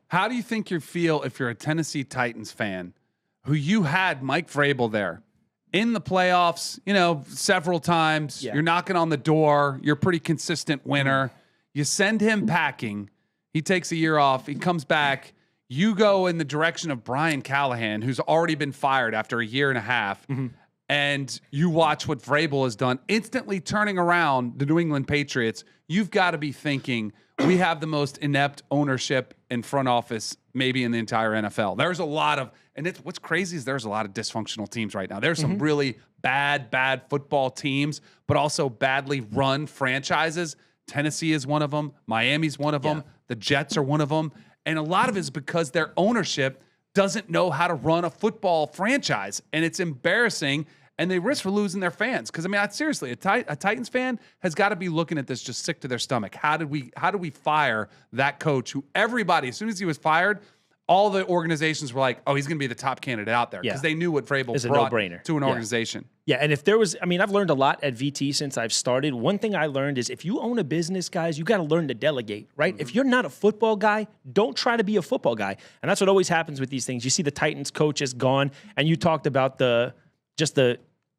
How do you think you feel if you're a Tennessee Titans fan who you had Mike Vrabel there in the playoffs, several times? Yeah. You're knocking on the door. You're a pretty consistent winner. You send him packing. He takes a year off. He comes back. You go in the direction of Brian Callahan, who's already been fired after a year and a half. And you watch what Vrabel has done, instantly turning around the New England Patriots. You've got to be thinking, we have the most inept ownership and front office maybe in the entire NFL. There's a lot of, and what's crazy is there's a lot of dysfunctional teams right now. There's some really bad football teams, but also badly run franchises. Tennessee is one of them. Miami's one of them. The Jets are one of them. And a lot of it is because their ownership doesn't know how to run a football franchise. And it's embarrassing. And they risk for losing their fans. Because, seriously, a Titans fan has got to be looking at this just sick to their stomach. How did we fire that coach who everybody, as soon as he was fired, all the organizations were like, oh, he's going to be the top candidate out there. Because they knew what Vrabel brought to an organization. Yeah, and if there was, I've learned a lot at VT since I've started. One thing I learned is if you own a business, guys, you got to learn to delegate, right? If you're not a football guy, don't try to be a football guy. And that's what always happens with these things. You see the Titans coach is gone, and you talked about the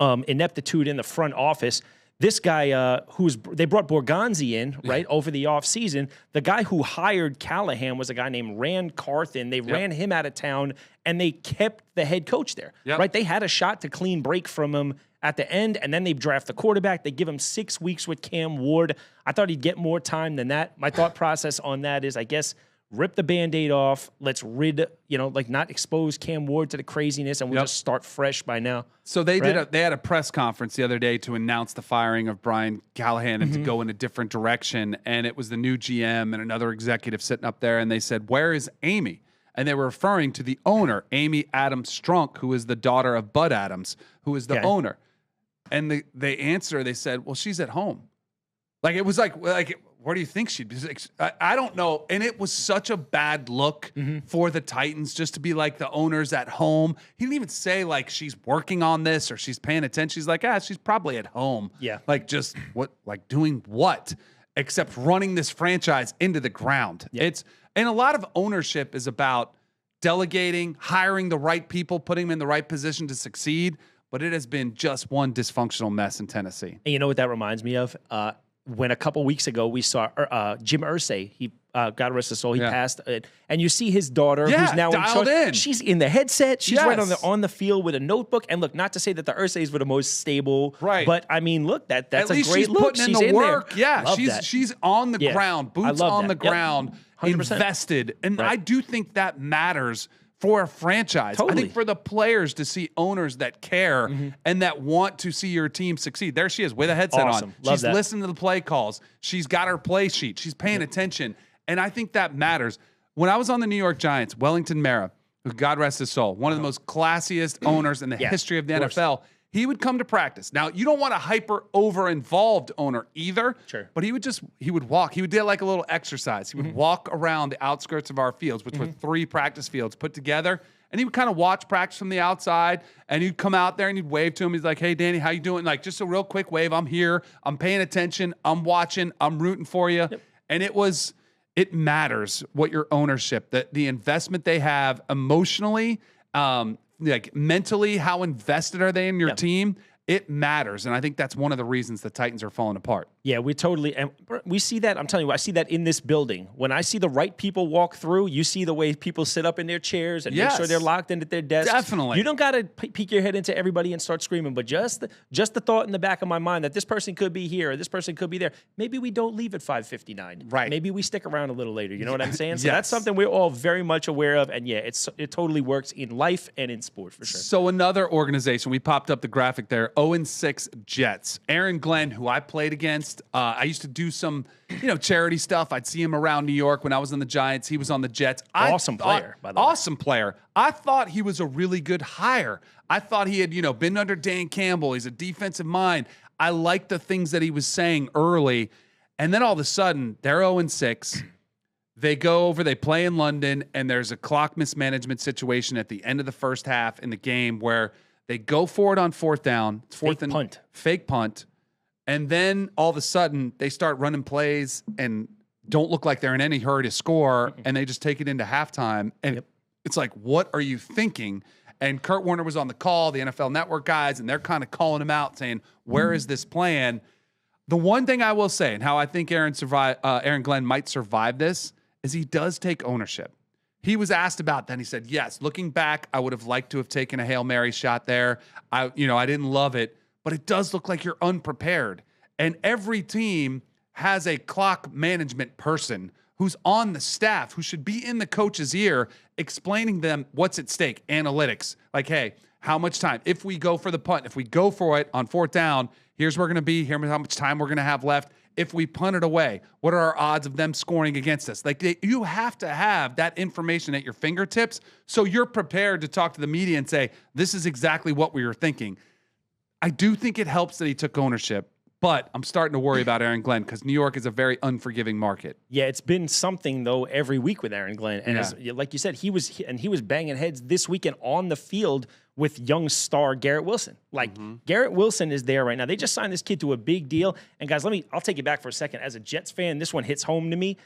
ineptitude in the front office. This guy, they brought Borgonzi in, right, over the offseason. The guy who hired Callahan was a guy named Rand Carthen. They ran him out of town, and they kept the head coach there, right? They had a shot to clean break from him at the end, and then they draft the quarterback. They give him 6 weeks with Cam Ward. I thought he'd get more time than that. My thought process on that is, I guess, rip the Band-Aid off. Let's not expose Cam Ward to the craziness, and we'll just start fresh by now. So they had a press conference the other day to announce the firing of Brian Callahan and to go in a different direction. And it was the new GM and another executive sitting up there, and they said, "Where is Amy?" And they were referring to the owner, Amy Adams Strunk, who is the daughter of Bud Adams, who is the owner. And they said, "Well, she's at home." Like, it was like where do you think she'd be? I don't know. And it was such a bad look for the Titans just to be like the owner's at home. He didn't even say like she's working on this or she's paying attention. She's like, she's probably at home. Yeah. Like just doing what? Except running this franchise into the ground. Yeah. And a lot of ownership is about delegating, hiring the right people, putting them in the right position to succeed. But it has been just one dysfunctional mess in Tennessee. And you know what that reminds me of? When a couple weeks ago we saw Jim Irsay, he God rest his soul, he passed, and you see his daughter who's now dialed in. She's in the headset. She's right on the field with a notebook. And look, not to say that the Irsays were the most stable, right? But look, that's at a least great she's look. Putting in the work. There. Yeah, she's on the ground, boots on the ground, 100%. invested, and I do think that matters for a franchise. Totally. I think for the players to see owners that care and that want to see your team succeed. There she is with a headset on. Love She's listening to the play calls. She's got her play sheet. She's paying attention. And I think that matters. When I was on the New York Giants, Wellington Mara, who God rest his soul, one of the most classiest owners in the history of the NFL, he would come to practice. Now, you don't want a hyper over-involved owner either, but he would walk. He would do like a little exercise. He would walk around the outskirts of our fields, which were 3 practice fields put together, and he would kind of watch practice from the outside, and he'd come out there and he'd wave to him. He's like, "Hey, Danny, how you doing?" Like, just a real quick wave. "I'm here. I'm paying attention. I'm watching. I'm rooting for you." And it matters what your ownership, the investment they have emotionally, like mentally, how invested are they in your team? It matters. And I think that's one of the reasons the Titans are falling apart. Yeah, we see that. I'm telling you, I see that in this building. When I see the right people walk through, you see the way people sit up in their chairs and make sure they're locked in at their desks. Definitely. You don't got to peek your head into everybody and start screaming, but just the thought in the back of my mind that this person could be here or this person could be there. Maybe we don't leave at 5:59. Right. Maybe we stick around a little later. You know what I'm saying? So that's something we're all very much aware of. And it totally works in life and in sport for sure. So another organization, we popped up the graphic there, 0-6 Jets. Aaron Glenn, who I played against, I used to do some, charity stuff. I'd see him around New York when I was on the Giants. He was on the Jets. Awesome player, by the way. Awesome player. I thought he was a really good hire. I thought he had, been under Dan Campbell. He's a defensive mind. I liked the things that he was saying early. And then all of a sudden, they're 0-6. They go over, they play in London, and there's a clock mismanagement situation at the end of the first half in the game where they go for it on 4th down. Fake punt. And then all of a sudden, they start running plays, and don't look like they're in any hurry to score, and they just take it into halftime. And it's like, what are you thinking? And Kurt Warner was on the call, the NFL Network guys, and they're kind of calling him out saying, where is this plan? The one thing I will say, and how I think Aaron Glenn might survive this, is he does take ownership. He was asked about that, and he said, yes, looking back, I would have liked to have taken a Hail Mary shot there. I didn't love it, but it does look like you're unprepared. And every team has a clock management person who's on the staff, who should be in the coach's ear, explaining them what's at stake, analytics. Like, hey, how much time? If we go for the punt, if we go for it on 4th down, here's where we're going to be. Here's how much time we're going to have left. If we punt it away, what are our odds of them scoring against us? Like, you have to have that information at your fingertips so you're prepared to talk to the media and say, this is exactly what we were thinking. I do think it helps that he took ownership, but I'm starting to worry about Aaron Glenn because New York is a very unforgiving market. Yeah, it's been something, though, every week with Aaron Glenn. And as, like you said, he was banging heads this weekend on the field with young star Garrett Wilson. Like, Garrett Wilson is there right now. They just signed this kid to a big deal. And guys, I'll take you back for a second. As a Jets fan, this one hits home to me.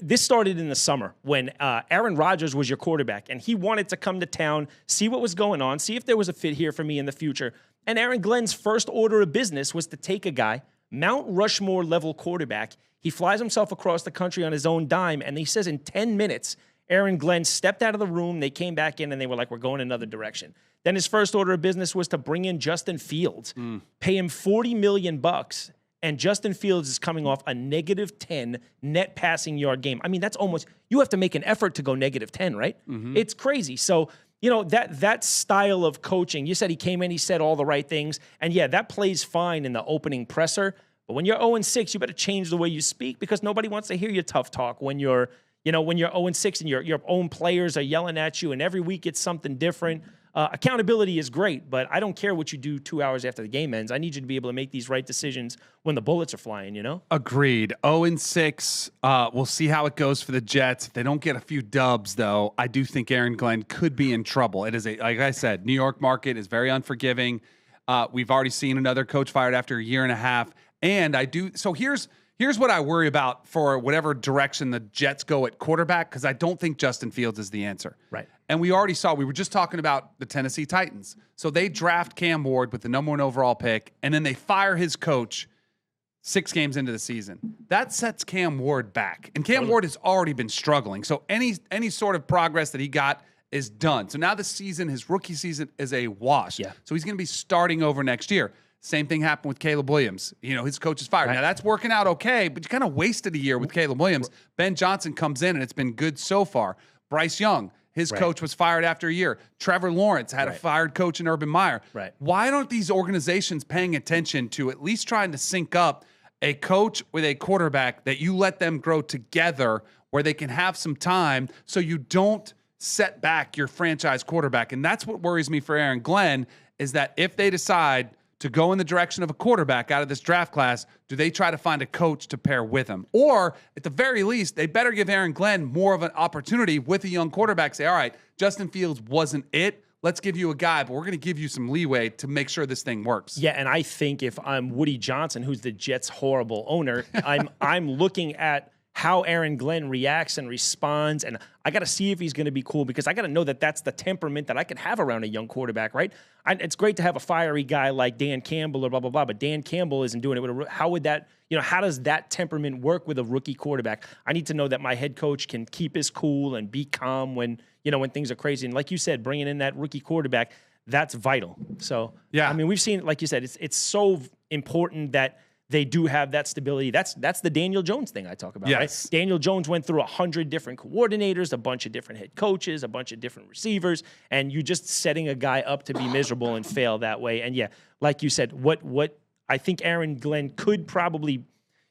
This started in the summer when Aaron Rodgers was your quarterback, and he wanted to come to town, see what was going on, see if there was a fit here for me in the future. And Aaron Glenn's first order of business was to take a guy, Mount Rushmore level quarterback. He flies himself across the country on his own dime, and he says in 10 minutes, Aaron Glenn stepped out of the room, they came back in, and they were like, we're going another direction. Then his first order of business was to bring in Justin Fields, pay him $40 million, and Justin Fields is coming off a -10 net passing yard game. I mean, that's almost, you have to make an effort to go -10, right? It's crazy. So, that style of coaching, you said he came in, he said all the right things, and yeah, that plays fine in the opening presser, but when you're 0-6, you better change the way you speak because nobody wants to hear your tough talk when you're 0-6 and your own players are yelling at you and every week it's something different. Accountability is great, but I don't care what you do 2 hours after the game ends. I need you to be able to make these right decisions when the bullets are flying, Agreed. 0-6. We'll see how it goes for the Jets. If they don't get a few dubs, though, I do think Aaron Glenn could be in trouble. It is like I said, New York market is very unforgiving. We've already seen another coach fired after a year and a half. And so here's what I worry about for whatever direction the Jets go at quarterback, because I don't think Justin Fields is the answer. Right. And we were just talking about the Tennessee Titans. So they draft Cam Ward with the #1 overall pick, and then they fire his coach 6 games into the season. That sets Cam Ward back. And Cam Ward has already been struggling. So any sort of progress that he got is done. So now his rookie season is a wash. Yeah. So he's going to be starting over next year. Same thing happened with Caleb Williams. His coach is fired. Right. Now, that's working out okay, but you kind of wasted a year with Caleb Williams. Ben Johnson comes in, and it's been good so far. Bryce Young, his coach was fired after a year. Trevor Lawrence had a fired coach in Urban Meyer. Right. Why aren't these organizations paying attention to at least trying to sync up a coach with a quarterback that you let them grow together where they can have some time so you don't set back your franchise quarterback? And that's what worries me for Aaron Glenn, is that if they decide to go in the direction of a quarterback out of this draft class, do they try to find a coach to pair with him? Or, at the very least, they better give Aaron Glenn more of an opportunity with a young quarterback. Say, all right, Justin Fields wasn't it. Let's give you a guy, but we're going to give you some leeway to make sure this thing works. Yeah, and I think if I'm Woody Johnson, who's the Jets' horrible owner, I'm looking at how Aaron Glenn reacts and responds, and I got to see if he's going to be cool because I got to know that that's the temperament that I can have around a young quarterback, right? It's great to have a fiery guy like Dan Campbell or blah, blah, blah, but Dan Campbell isn't doing it with how does that temperament work with a rookie quarterback? I need to know that my head coach can keep his cool and be calm when things are crazy. And like you said, bringing in that rookie quarterback, that's vital. So, yeah, I mean, we've seen, like you said, it's so important that they do have that stability. That's the Daniel Jones thing I talk about, yes. Right? Daniel Jones went through 100 different coordinators, a bunch of different head coaches, a bunch of different receivers, and you just setting a guy up to be miserable and fail that way. And yeah, like you said, what I think Aaron Glenn could probably,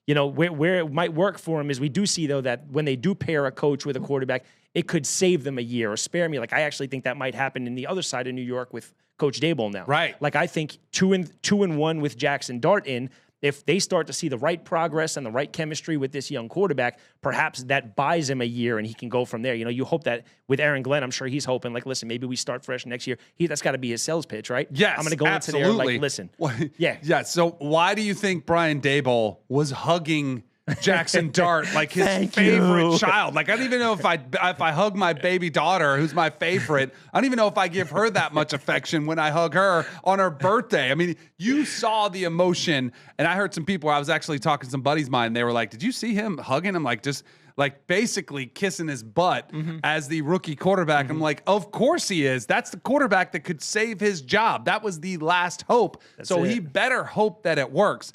where it might work for him is we do see, though, that when they do pair a coach with a quarterback, it could save them a year or spare me. Like, I actually think that might happen in the other side of New York with Coach Daboll now. Right. Like, I think 2-1 with Jackson Dart in, if they start to see the right progress and the right chemistry with this young quarterback, perhaps that buys him a year and he can go from there. You hope that with Aaron Glenn, I'm sure he's hoping, like, listen, maybe we start fresh next year. That's got to be his sales pitch, right? Yes, I'm going to go absolutely. into there like, listen. Yeah. So why do you think Brian Daboll was hugging Jackson Dart like his Thank favorite you. child. Like I don't even know if I hug my baby daughter, who's my favorite. I don't even know if I give her that much affection when I hug her on her birthday. I mean, you saw the emotion, and I heard some people. I was actually talking to some buddies of mine. They were like, "Did you see him hugging him? Like just." Like basically kissing his butt as the rookie quarterback. I'm like, of course he is. That's the quarterback that could save his job. That was the last hope. So he better hope that it works.